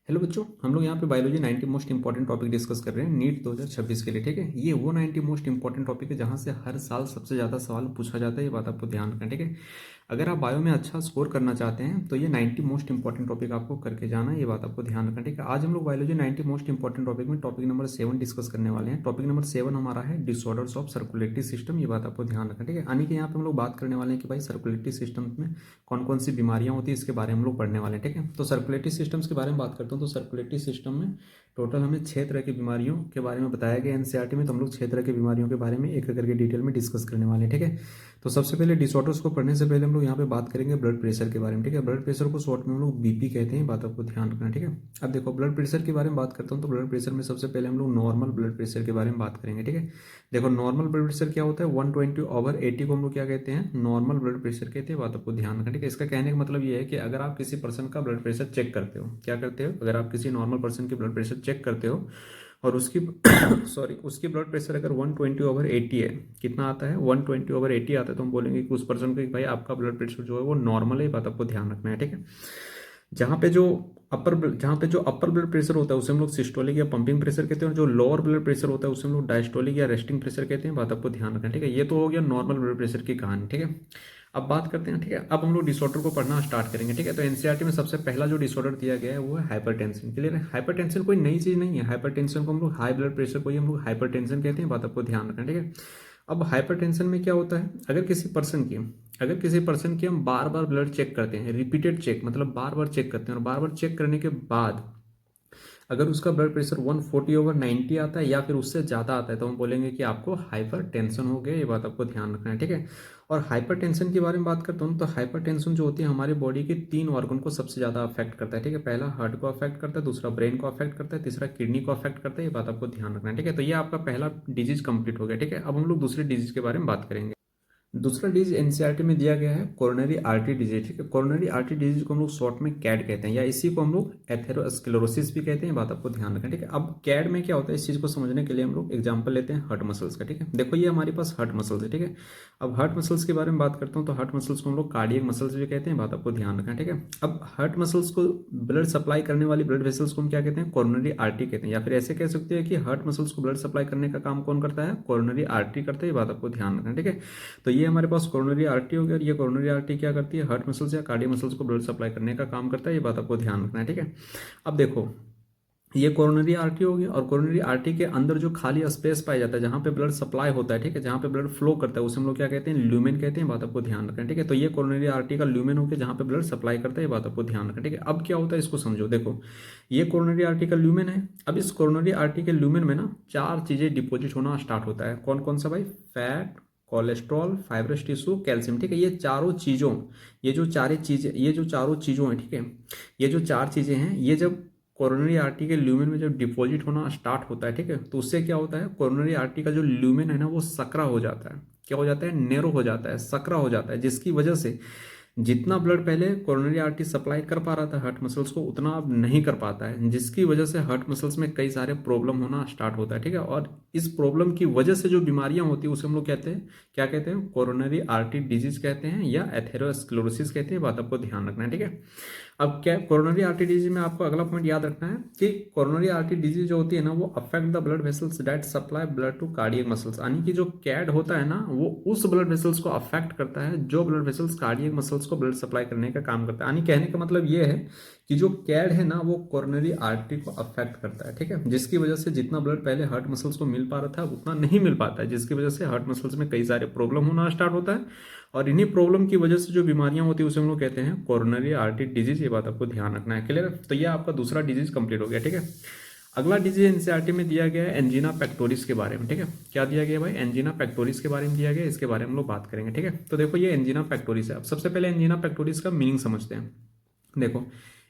Hello बच्चों, हम लोग यहाँ पे biology 90 most important topic discuss कर रहे हैं नीट 2026 के लिए। ठीक है, ये वो 90 मोस्ट इंपॉर्टेंट टॉपिक है जहाँ से हर साल सबसे ज़्यादा सवाल पूछा जाता है। ये बात आपको ध्यान रखना है। ठीक है, अगर आप बायो में अच्छा स्कोर करना चाहते हैं तो ये 90 मोस्ट इंपॉर्टेंट टॉपिक आपको करके जाना है। ये बात आपको ध्यान रखना है। ठीक है, आज हम लोग बायोलॉजी 90 मोस्ट इंपॉर्टेंट टॉपिक में टॉपिक नंबर 7 डिस्कस करने वाले हैं। टॉपिक नंबर 7 हमारा है डिसऑर्डर्स ऑफ सर्कुलेटरी सिस्टम। ये बात आपको ध्यान रखना है। ठीक है, यानी कि यहाँ पे हम लोग बात करने वाले हैं कि भाई सर्कुलेटरी सिस्टम में कौन कौन सी बीमारियां होती है, इसके बारे में हम लोग पढ़ने वाले हैं। ठीक है, तो सर्कुलेटरी सिस्टम्स के बारे में बात करता हूँ। तो सर्कुलेटरी सिस्टम में टोटल हमें 6 तरह की बीमारियों के बारे में बताया गया एनसीईआरटी में। तो हम लोग 6 तरह की बीमारियों के बारे में एक एक करके डिटेल में डिस्कस करने वाले हैं। ठीक है, तो सबसे पहले डिसऑर्डर्स को पढ़ने से पहले हम लोग यहाँ पे बात करेंगे ब्लड प्रेशर के बारे में। ठीक है, ब्लड प्रेशर को शॉर्ट में हम लोग बीपी कहते हैं। बात आपको ध्यान रखना है। ठीक है, अब देखो ब्लड प्रेशर के बारे में बात करता हूँ। तो ब्लड प्रेशर में सबसे पहले हम लोग नॉर्मल ब्लड प्रेशर के बारे में बात करेंगे। ठीक है, देखो नॉर्मल ब्लड प्रेशर क्या होता है, 120/80 को हम लोग क्या कहते हैं, नॉर्मल ब्लड प्रेशर कहते हैं। बात आपको ध्यान रखना। ठीक है, इसका कहने का मतलब ये है कि अगर आप किसी पर्सन का ब्लड प्रेशर चेक करते हो, क्या करते हो, अगर आप किसी नॉर्मल पर्सन की ब्लड प्रेशर चेक करते हो और उसकी सॉरी उसकी ब्लड प्रेशर अगर 120/80 है, कितना आता है, 120/80 आता है, तो हम बोलेंगे कि उस पर्सन को कि भाई आपका ब्लड प्रेशर जो है वो नॉर्मल है। बात आपको ध्यान रखना है। ठीक है, जहाँ पे जो अपर ब्लड प्रेशर होता है उसे हम लोग सिस्टोलिक या पंपिंग प्रेशर कहते हैं, और जो लोअर ब्लड प्रेशर होता है उसे हम लोग डायस्टोलिक या रेस्टिंग प्रेशर कहते हैं। बात आपको ध्यान रखना है। ठीक है, ये तो हो गया नॉर्मल ब्लड प्रेशर की कहानी। ठीक है, अब बात करते हैं। ठीक है, अब हम लोग डिसऑर्डर को पढ़ना स्टार्ट करेंगे। ठीक है, तो एनसीईआरटी में सबसे पहला जो डिसऑर्डर दिया गया है वो है हाइपरटेंशन। क्लियर है, हाइपरटेंशन कोई नई चीज नहीं है। हाइपरटेंशन को हम लोग हाई ब्लड प्रेशर को ही हम लोग हाइपरटेंशन कहते हैं। बात आपको ध्यान रखना है। ठीक है, अब हाइपरटेंशन में क्या होता है, अगर किसी पर्सन की हम बार बार ब्लड चेक करते हैं, रिपीटेड चेक मतलब बार बार चेक करते हैं, और बार बार चेक करने के बाद अगर उसका ब्लड प्रेशर 140/90 आता है या फिर उससे ज़्यादा आता है, तो हम बोलेंगे कि आपको हाइपर टेंशन हो गया। ये बात आपको ध्यान रखना है। ठीक है, और हाइपर टेंशन के बारे में बात करता हूँ। तो हाइपर टेंशन जो होती है हमारे बॉडी के 3 ऑर्गन को सबसे ज़्यादा अफेक्ट करता है। ठीक है, पहला हार्ट को अफेक्ट करता है, दूसरा ब्रेन को अफेक्ट करता है, तीसरा किडनी को अफेक्ट करता है। ये बात आपको ध्यान रखना है। ठीक है, तो ये आपका पहला डिजीज कंप्लीट हो गया। ठीक है, अब हम लोग दूसरे डिजीज के बारे में बात करेंगे। दूसरा डिजीज एनसीईआरटी में दिया गया है कोरोनरी आर्टरी डिजीज। ठीक है, कोरोनरी आर्टरी डिजीज को हम लोग शॉर्ट में कैड कहते हैं, या इसी को हम लोग एथेरोस्क्लेरोसिस भी कहते हैं। बात आपको ध्यान रखना। ठीक है, अब कैड में क्या होता है, इस चीज को समझने के लिए हम लोग एग्जांपल लेते हैं हार्ट मसल्स का। ठीक है, देखो ये हमारे पास हार्ट मसल्स है। ठीक है, अब हार्ट मसल्स के बारे में बात करता हूँ। तो हार्ट मसल्स को हम लोग कार्डियक मसल्स भी कहते हैं। बात आपको ध्यान रखना। ठीक है, अब हार्ट मसल्स को ब्लड सप्लाई करने वाली ब्लड वेसल्स को हम क्या कहते हैं, कोरोनरी आर्टरी कहते हैं, या फिर ऐसे कह सकते हैं कि हार्ट मसल्स को ब्लड सप्लाई करने का काम कौन करता है, कोरोनरी आर्टरी करता है। ये बात आपको ध्यान रखना। ठीक है, तो ये हमारे पास कोरोनरी आर्टरी हो गया, और ये कोरोनरी आर्टरी क्या करती है, हार्ट मसल्स या कार्डियक मसल्स को ब्लड सप्लाई करने का काम करता है। ये बात आपको ध्यान रखना है। ठीक है, अब देखो ये कोरोनरी आर्टरी हो गई, और कोरोनरी आर्टरी के अंदर जो खाली स्पेस पाया जाता है जहां पे ब्लड सप्लाई होता है, ठीक है, जहां पे ब्लड फ्लो करता है, उसे हम लोग क्या कहते हैं, ल्यूमेन कहते हैं। बात आपको ध्यान रखना है। ठीक है, तो ये कोरोनरी आर्टरी का ल्यूमेन हो गया जहां पे ब्लड सप्लाई करता है। ये बात आपको ध्यान रखना है। ठीक है, अब क्या होता है इसको समझो। देखो ये कोरोनरी आर्टरी का ल्यूमेन है। अब इस कोरोनरी आर्टरी के ल्यूमेन में ना 4 चीजें डिपोजिट होना स्टार्ट होता है। कौन कौन सा भाई, fat, cholesterol, fibrous tissue, calcium. ठीक है, ये जो चारों चीजों हैं, ठीक है, ये जो 4 चीजें हैं, ये जब कोरोनरी आर्टरी के ल्यूमेन में जब डिपॉजिट होना स्टार्ट होता है, ठीक है, तो उससे क्या होता है, कोरोनरी आर्टरी का जो ल्यूमेन है ना वो सकरा हो जाता है। क्या हो जाता है, नेरो हो जाता है, सकरा हो जाता है, जिसकी वजह से जितना ब्लड पहले कोरोनरी आर्टरी सप्लाई कर पा रहा था हार्ट मसल्स को, उतना अब नहीं कर पाता है, जिसकी वजह से हार्ट मसल्स में कई सारे प्रॉब्लम होना स्टार्ट होता है। ठीक है, और इस प्रॉब्लम की वजह से जो बीमारियां होती है उसे हम लोग कहते हैं, क्या कहते हैं, कोरोनरी आर्टरी डिजीज कहते हैं, या एथेरोस्क्लेरोसिस कहते हैं। बात आपको ध्यान रखना है। ठीक है, अब क्या कोरोनरी आर्टरी डिजीज में आपको अगला पॉइंट याद रखना है कि कोरोनरी आर्टरी डिजीज जो होती है ना वो affect the blood vessels that supply blood to cardiac muscles, यानी कि जो कैड होता है ना वो उस ब्लड वेसल्स को अफेक्ट करता है जो ब्लड वेसल्स कार्डियक मसल्स को ब्लड सप्लाई करने का काम करता है। यानी कहने का मतलब ये है कि जो कैड है ना वो कोरोनरी आर्टरी को अफेक्ट करता है। ठीक है, जिसकी वजह से जितना ब्लड पहले हार्ट मसल्स को मिल पा रहा था उतना नहीं मिल पाता है, जिसकी वजह से हार्ट मसल्स में कई सारे प्रॉब्लम होना स्टार्ट होता है, और इन्हीं प्रॉब्लम की वजह से जो बीमारियां होती है उसे हम लोग कहते हैं कोरोनरी आर्टरी डिजीज। ये बात आपको ध्यान रखना है। क्लियर, तो ये आपका दूसरा डिजीज कंप्लीट हो गया। ठीक है, अगला डिजीज एनसीईआरटी में दिया गया है एंजीना पेक्टोरिस के बारे में। ठीक है, क्या दिया गया भाई, एंजीना पेक्टोरिस के बारे में दिया गया, इसके बारे में हम लोग बात करेंगे। ठीक है, तो देखो ये एंजीना पेक्टोरिस है। अब सबसे पहले एंजीना पेक्टोरिस का मीनिंग समझते हैं। देखो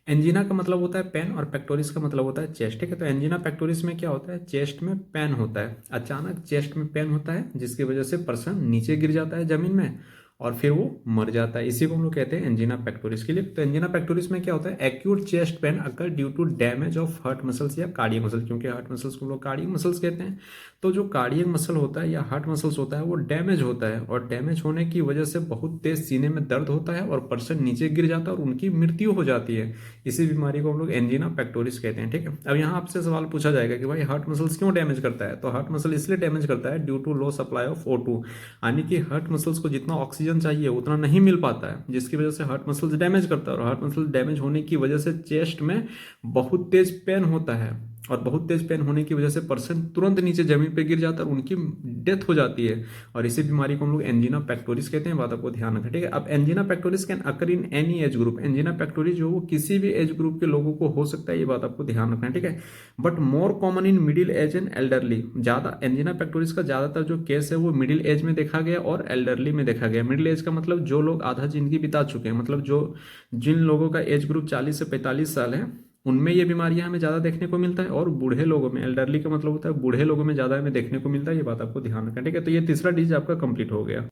एंजीना का मतलब होता है पेन, और पेक्टोरिस का मतलब होता है चेस्ट। ठीक है, तो एंजीना पेक्टोरिस में क्या होता है, चेस्ट में पेन होता है, अचानक चेस्ट में पेन होता है जिसकी वजह से पर्सन नीचे गिर जाता है जमीन में, और फिर वो मर जाता है। इसी को हम लोग कहते हैं एंजीना पेक्टोरिस के लिए। तो एंजीना पेक्टोरिस में क्या होता है, acute chest pain occur due to damage of heart muscles या कार्डियक मसल, क्योंकि हार्ट मसल्स को हम लोग कार्डियक मसल्स कहते हैं। तो जो कार्डियक मसल होता है या हार्ट मसल्स होता है वो डैमेज होता है, और डैमेज होने की वजह से बहुत तेज सीने में दर्द होता है और पर्सन नीचे गिर जाता है और उनकी मृत्यु हो जाती है। इसी बीमारी को हम लोग एंजीना पेक्टोरिस कहते हैं। ठीक है, अब यहाँ आपसे सवाल पूछा जाएगा कि भाई हार्ट मसल्स क्यों डैमेज करता है। तो हार्ट मसल इसलिए डैमेज करता है due to low supply of O2, यानी कि हार्ट मसल्स को जितना ऑक्सीजन चाहिए उतना नहीं मिल पाता है, जिसकी वजह से हार्ट मसल्स डैमेज करता है। और हार्ट मसल डैमेज होने की वजह से चेस्ट में बहुत तेज पेन होता है, और बहुत तेज पेन होने की वजह से पर्सन तुरंत नीचे जमीन पे गिर जाता है और उनकी डेथ हो जाती है। और इसी बीमारी को हम लोग एंजीना पेक्टोरिस कहते हैं। बात आपको ध्यान रखें। ठीक है, अब angina pectoris can occur in any age group. Angina pectoris जो वो किसी भी एज ग्रुप के लोगों को हो सकता है, ये बात आपको ध्यान रखना है। ठीक है, but more common in middle age and elderly. ज्यादा एंजीना पेक्टोरिस का ज्यादातर जो केस है वो मिडिल एज में देखा गया और एल्डरली में देखा गया। मिडिल एज का मतलब जो लोग आधा जिंदगी बिता चुके हैं, मतलब जो जिन लोगों का एज ग्रुप 40 से 45 साल है उनमें ये बीमारियां हमें ज़्यादा देखने को मिलता है, और बूढ़े लोगों में, एल्डरली का मतलब होता है बूढ़े लोगों में ज़्यादा हमें देखने को मिलता है। ये बात आपको ध्यान रखना। ठीक है, तो ये तीसरा डिजीज आपका कंप्लीट हो गया।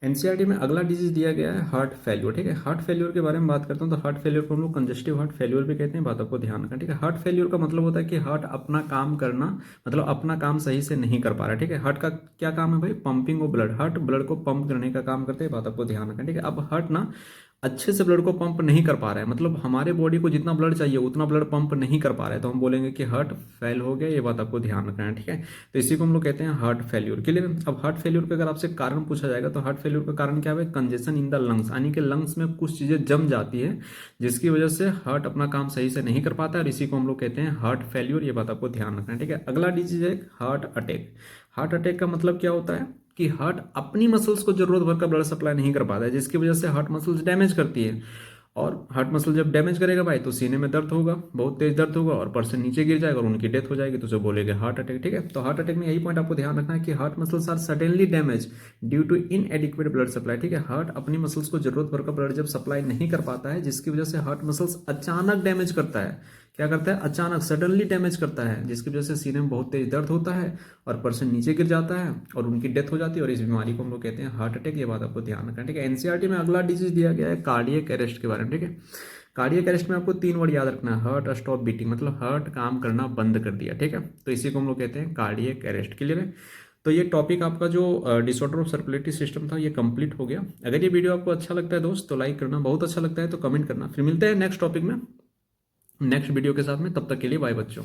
एनसीईआरटी में अगला डिजीज दिया गया है हार्ट फेल्योर। ठीक है, हार्ट फेल्योर के बारे में बात करता हूँ। तो हार्ट फेल्योर को हम लोग कंजेस्टिव हार्ट फेल्योर भी कहते हैं। बात आपको ध्यान रखना। ठीक है, हार्ट फेल्योर का मतलब होता है कि हार्ट अपना काम करना, मतलब अपना काम सही से नहीं कर पा रहा है। ठीक है, हार्ट का क्या काम है भाई, pumping of blood. Heart blood को पंप करने का काम करते हैं। बात आपको ध्यान रखना। ठीक है, अब हार्ट ना अच्छे से ब्लड को पंप नहीं कर पा रहा है, मतलब हमारे बॉडी को जितना ब्लड चाहिए उतना ब्लड पंप नहीं कर पा रहा है, तो हम बोलेंगे कि हार्ट फेल हो गया। ये बात आपको ध्यान रखना है। ठीक है, तो इसी को हम लोग कहते हैं हार्ट फेल्यूर। क्लियर। अब हार्ट फेल्यूर का अगर आपसे कारण पूछा जाएगा तो हार्ट फेल्यूर का कारण क्या है, कंजेशन इन द लंग्स, यानी कि लंग्स में कुछ चीजें जम जाती है जिसकी वजह से हार्ट अपना काम सही से नहीं कर पाता है, और इसी को हम लोग कहते हैं हार्ट फेल्यूर। ये बात आपको ध्यान रखना है। ठीक है, अगला डिजीज है हार्ट अटैक। हार्ट अटैक का मतलब क्या होता है कि हार्ट अपनी मसल्स को जरूरत भर का ब्लड सप्लाई नहीं कर पाता है, जिसकी वजह से हार्ट मसल्स डैमेज करती है। और हार्ट मसल जब डैमेज करेगा भाई तो सीने में दर्द होगा, बहुत तेज दर्द होगा, और पर्सन नीचे गिर जाएगा और उनकी डेथ हो जाएगी, तो उसे बोलेंगे हार्ट अटैक। ठीक है, तो हार्ट अटैक में यही पॉइंट आपको ध्यान रखना है कि heart muscles are suddenly damage due to inadequate blood supply. ठीक है, हार्ट अपनी मसल्स को जरूरत भर का ब्लड जब सप्लाई नहीं कर पाता है, जिसकी वजह से हार्ट मसल्स अचानक डैमेज करता है। क्या करता है, अचानक सडनली डैमेज करता है, जिसकी वजह से सीने में बहुत तेज दर्द होता है और पर्सन नीचे गिर जाता है और उनकी डेथ हो जाती है, और इस बीमारी को हम लोग कहते हैं हार्ट अटैक। ये बात आपको ध्यान रखना है। ठीक है, एनसीईआरटी में अगला डिजीज दिया गया है कार्डियक अरेस्ट के बारे में। ठीक है, कार्डियक अरेस्ट में आपको 3 वर्ड याद रखना है। हार्ट स्टॉप बीटिंग, मतलब हार्ट काम करना बंद कर दिया। ठीक है, तो इसी को हम लोग कहते हैं कार्डियक अरेस्ट। क्लियर है। तो ये टॉपिक आपका जो डिसऑर्डर ऑफ सर्कुलेटरी सिस्टम था ये कंप्लीट हो गया। अगर ये वीडियो आपको अच्छा लगता है दोस्त तो लाइक करना, बहुत अच्छा लगता है तो कमेंट करना। फिर मिलते हैं नेक्स्ट टॉपिक में नेक्स्ट वीडियो के साथ में, तब तक के लिए बाय बच्चों।